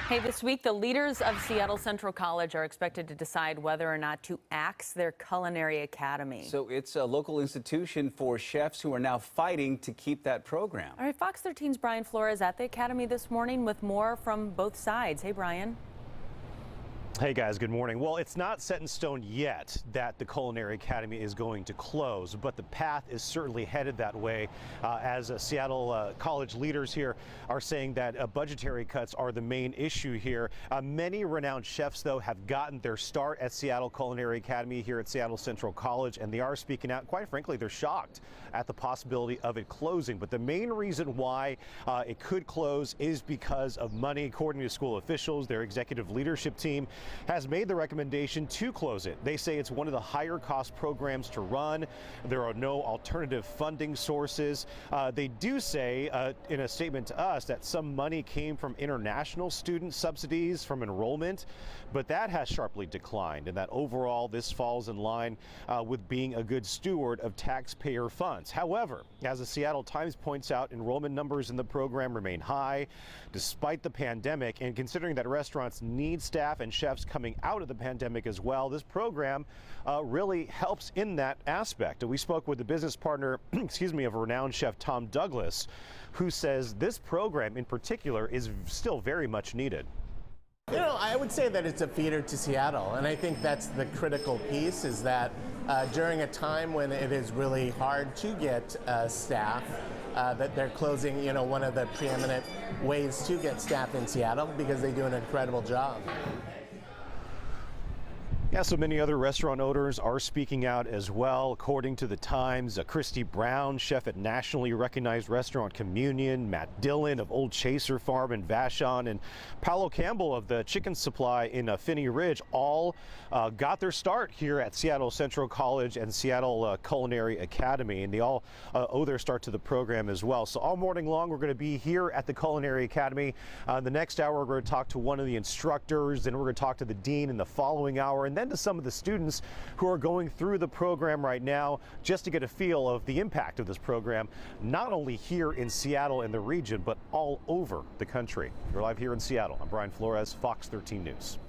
Hey, this week, the leaders of Seattle Central College are expected to decide whether or not to axe their culinary academy. So it's a local institution for chefs who are now fighting to keep that program. All right, Fox 13's Brian Flores at the academy this morning with more from both sides. Hey, Brian. Hey guys, good morning. Well, it's not set in stone yet that the Culinary Academy is going to close, but the path is certainly headed that way as Seattle college leaders here are saying that budgetary cuts are the main issue here. Many renowned chefs, though, have gotten their start at Seattle Culinary Academy here at Seattle Central College, and they are speaking out. Quite frankly, they're shocked at the possibility of it closing. But the main reason why it could close is because of money. According to school officials, their executive leadership team has made the recommendation to close it. They say it's one of the higher cost programs to run. There are no alternative funding sources. They do say in a statement to us that some money came from international student subsidies from enrollment, but that has sharply declined, and that overall this falls in line with being a good steward of taxpayer funds. However, as the Seattle Times points out, enrollment numbers in the program remain high despite the pandemic, and considering that restaurants need staff and chefs coming out of the pandemic as well, this program really helps in that aspect. We spoke with the business partner, of renowned chef Tom Douglas, who says this program in particular is still very much needed. You know, I would say that it's a feeder to Seattle, and I think that's the critical piece, is that during a time when it is really hard to get staff, that they're closing, one of the preeminent ways to get staff in Seattle, because they do an incredible job. Yeah, so many other restaurant owners are speaking out as well. According to the Times, Christy Brown, chef at nationally recognized restaurant Communion, Matt Dillon of Old Chaser Farm in Vashon, and Paolo Campbell of the Chicken Supply in Phinney Ridge all got their start here at Seattle Central College and Seattle Culinary Academy, and they all owe their start to the program as well. So all morning long, we're going to be here at the Culinary Academy. The next hour, we're going to talk to one of the instructors, then we're going to talk to the dean in the following hour, and then to some of the students who are going through the program right now, just to get a feel of the impact of this program, not only here in Seattle and the region, but all over the country. We're live here in Seattle. I'm Brian Flores, Fox 13 News.